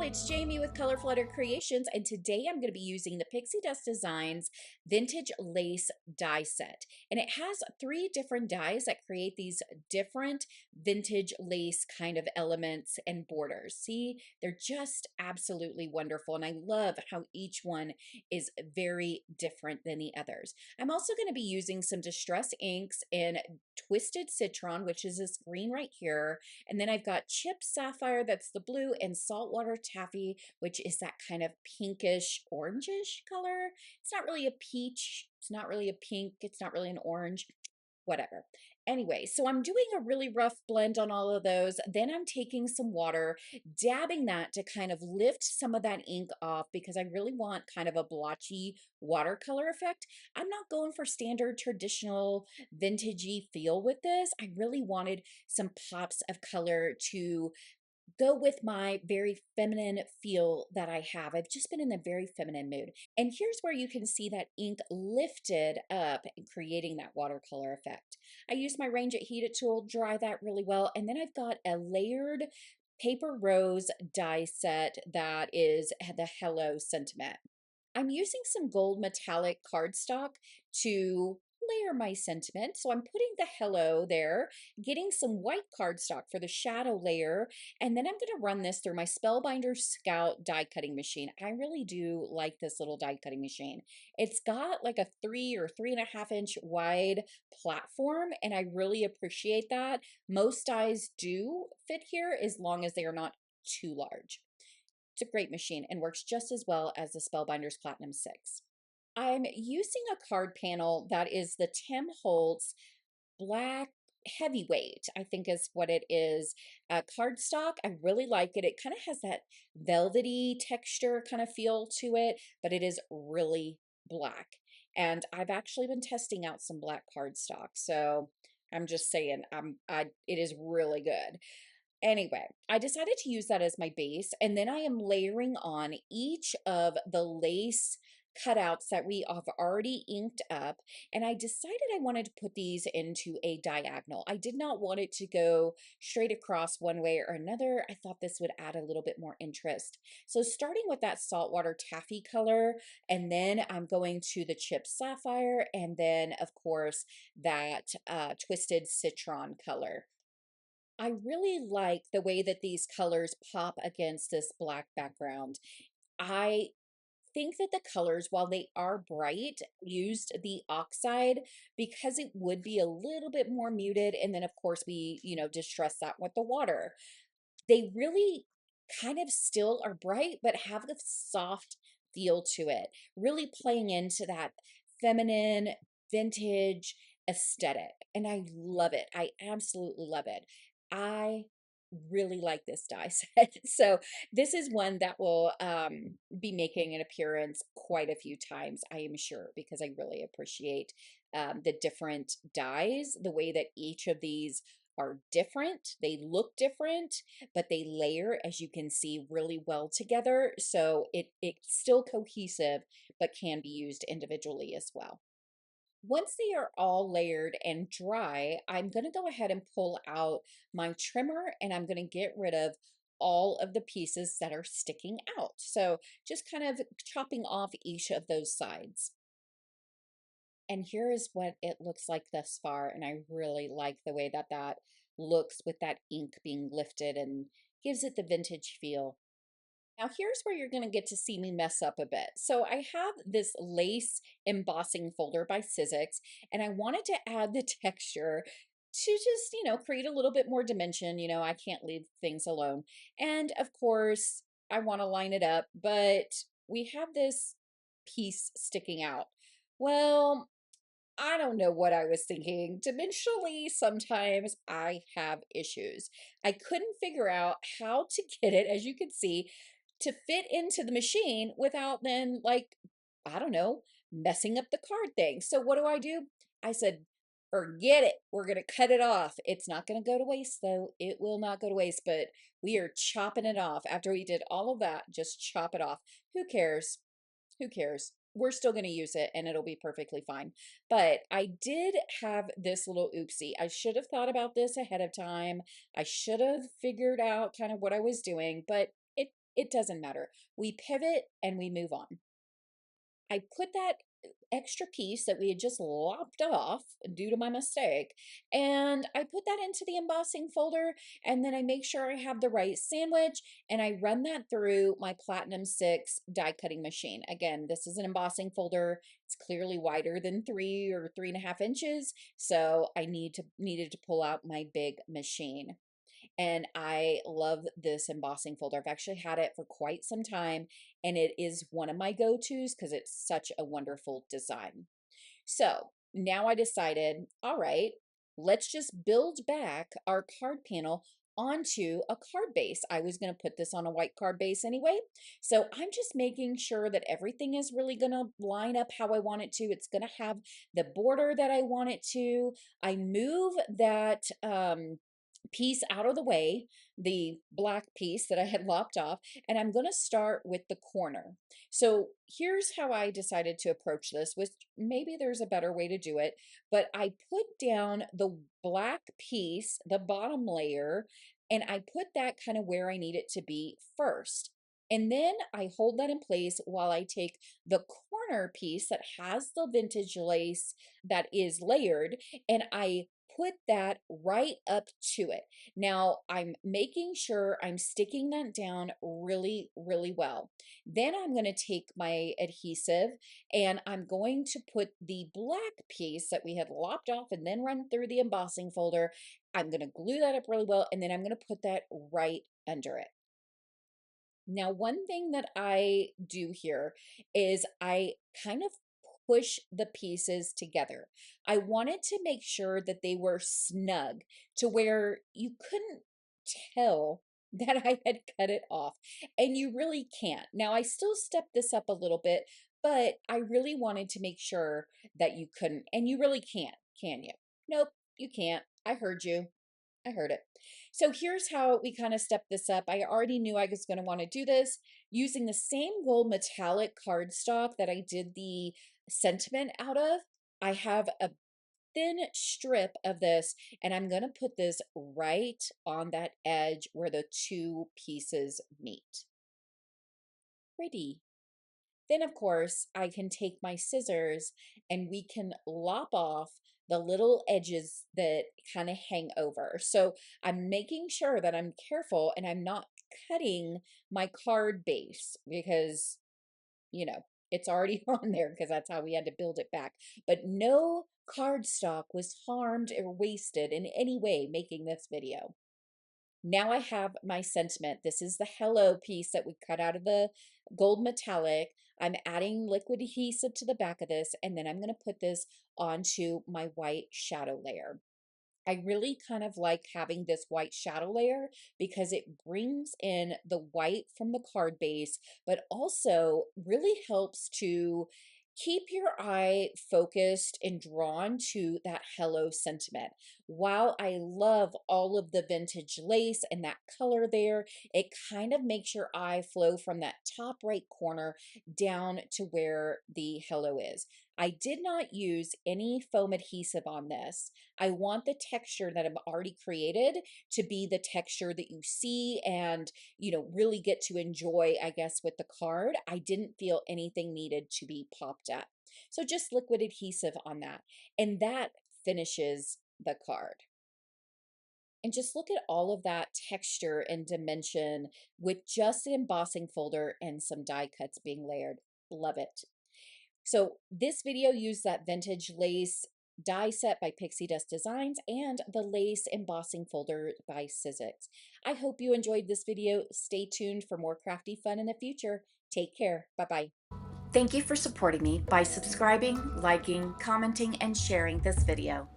it's Jamie with Color Flutter Creations, and today I'm going to be using the Pixi Dust Designs Vintage Lace die set. And it has 3 different dies that create these different vintage lace kind of elements and borders. See, they're just absolutely wonderful, and I love how each one is very different than the others. I'm also going to be using some distress inks in Twisted Citron, which is this green right here, and then I've got Chip Sapphire, that's the blue, and Saltwater Taffy, which is that kind of pinkish, orangish color. It's not really a peach, it's not really a pink, it's not really an orange, whatever. Anyway, so I'm doing a really rough blend on all of those. Then I'm taking some water, dabbing that to kind of lift some of that ink off because I really want kind of a blotchy watercolor effect. I'm not going for standard traditional vintagey feel with this. I really wanted some pops of color to go with my very feminine feel that I have. I've just been in a very feminine mood. And here's where you can see that ink lifted up and creating that watercolor effect. I use my Range It Heat It tool, dry that really well. And then I've got a layered paper rose die set that is the Hello sentiment. I'm using some gold metallic cardstock to layer my sentiment. So I'm putting the hello there, getting some white cardstock for the shadow layer, and then I'm going to run this through my Spellbinder Scout die cutting machine. I really do like this little die cutting machine. It's got like a 3 or 3.5 inch wide platform, and I really appreciate that. Most dies do fit here as long as they are not too large. It's a great machine and works just as well as the Spellbinders Platinum 6. I'm using a card panel that is the Tim Holtz Black Heavyweight, I think is what it is. Cardstock, I really like it. It kind of has that velvety texture kind of feel to it, but it is really black. And I've actually been testing out some black cardstock, so I'm just saying, it is really good. Anyway, I decided to use that as my base, and then I am layering on each of the lace cutouts that we have already inked up, and I decided I wanted to put these into a diagonal. I did not want it to go straight across one way or another. I thought this would add a little bit more interest. So starting with that saltwater taffy color, and then I'm going to the Chip Sapphire, and then of course that Twisted Citron color. I really like the way that these colors pop against this black background. I think that the colors, while they are bright, used the oxide because it would be a little bit more muted. And then of course we, distress that with the water. They really kind of still are bright, but have the soft feel to it, really playing into that feminine, vintage aesthetic. And I love it. I absolutely love it. I really like this die set. So this is one that will be making an appearance quite a few times, I am sure, because I really appreciate the different dies, the way that each of these are different. They look different, but they layer, as you can see, really well together. So it's still cohesive, but can be used individually as well. Once they are all layered and dry, I'm going to go ahead and pull out my trimmer, and I'm going to get rid of all of the pieces that are sticking out. So just kind of chopping off each of those sides. And here is what it looks like thus far. And I really like the way that that looks with that ink being lifted and gives it the vintage feel. Now here's where you're going to get to see me mess up a bit. So I have this lace embossing folder by Sizzix, and I wanted to add the texture to just, create a little bit more dimension. I can't leave things alone. And of course, I want to line it up, but we have this piece sticking out. Well, I don't know what I was thinking. Dimensionally, sometimes I have issues. I couldn't figure out how to get it, as you can see, to fit into the machine without then, like, I don't know, messing up the card thing. So what do? I said, forget it. We're going to cut it off. It's not going to go to waste, though. It will not go to waste, but we are chopping it off. After we did all of that, just chop it off. Who cares? Who cares? We're still going to use it and it'll be perfectly fine. But I did have this little oopsie. I should have thought about this ahead of time. I should have figured out kind of what I was doing, but It doesn't matter. We pivot and we move on. I put that extra piece that we had just lopped off due to my mistake, and I put that into the embossing folder, and then I make sure I have the right sandwich, and I run that through my Platinum 6 die cutting machine. Again, this is an embossing folder. It's clearly wider than 3 or 3.5 inches, so I needed to pull out my big machine. And I love this embossing folder. I've actually had it for quite some time, and it is one of my go-tos because it's such a wonderful design. So now I decided, all right, let's just build back our card panel onto a card base. I was going to put this on a white card base anyway. So I'm just making sure that everything is really going to line up how I want it to. It's going to have the border that I want it to. I move that piece out of the way, the black piece that I had lopped off, and I'm going to start with the corner. So here's how I decided to approach this, which maybe there's a better way to do it, but I put down the black piece, the bottom layer, and I put that kind of where I need it to be first. And then I hold that in place while I take the corner piece that has the vintage lace that is layered, and I put that right up to it. Now I'm making sure I'm sticking that down really, really well. Then I'm going to take my adhesive and I'm going to put the black piece that we had lopped off and then run through the embossing folder. I'm going to glue that up really well, and then I'm going to put that right under it. Now, one thing that I do here is I kind of push the pieces together. I wanted to make sure that they were snug to where you couldn't tell that I had cut it off, and you really can't. Now, I still stepped this up a little bit, but I really wanted to make sure that you couldn't, and you really can't, can you? Nope, you can't. I heard you. I heard it. So here's how we kind of stepped this up. I already knew I was going to want to do this using the same gold metallic cardstock that I did the sentiment out of. I have a thin strip of this, and I'm going to put this right on that edge where the two pieces meet. Pretty. Then, of course, I can take my scissors and we can lop off the little edges that kind of hang over. So I'm making sure that I'm careful and I'm not cutting my card base because, it's already on there because that's how we had to build it back. But no cardstock was harmed or wasted in any way making this video. Now I have my sentiment. This is the hello piece that we cut out of the gold metallic. I'm adding liquid adhesive to the back of this, and then I'm going to put this onto my white shadow layer. I really kind of like having this white shadow layer because it brings in the white from the card base, but also really helps to keep your eye focused and drawn to that hello sentiment. While I love all of the vintage lace and that color there, it kind of makes your eye flow from that top right corner down to where the hello is. I did not use any foam adhesive on this. I want the texture that I've already created to be the texture that you see and, really get to enjoy, I guess, with the card. I didn't feel anything needed to be popped up. So just liquid adhesive on that. And that finishes the card. And just look at all of that texture and dimension with just an embossing folder and some die cuts being layered. Love it. So this video used that vintage lace die set by Pixi Dust Designs and the lace embossing folder by Sizzix. I hope you enjoyed this video. Stay tuned for more crafty fun in the future. Take care. Bye-bye. Thank you for supporting me by subscribing, liking, commenting, and sharing this video.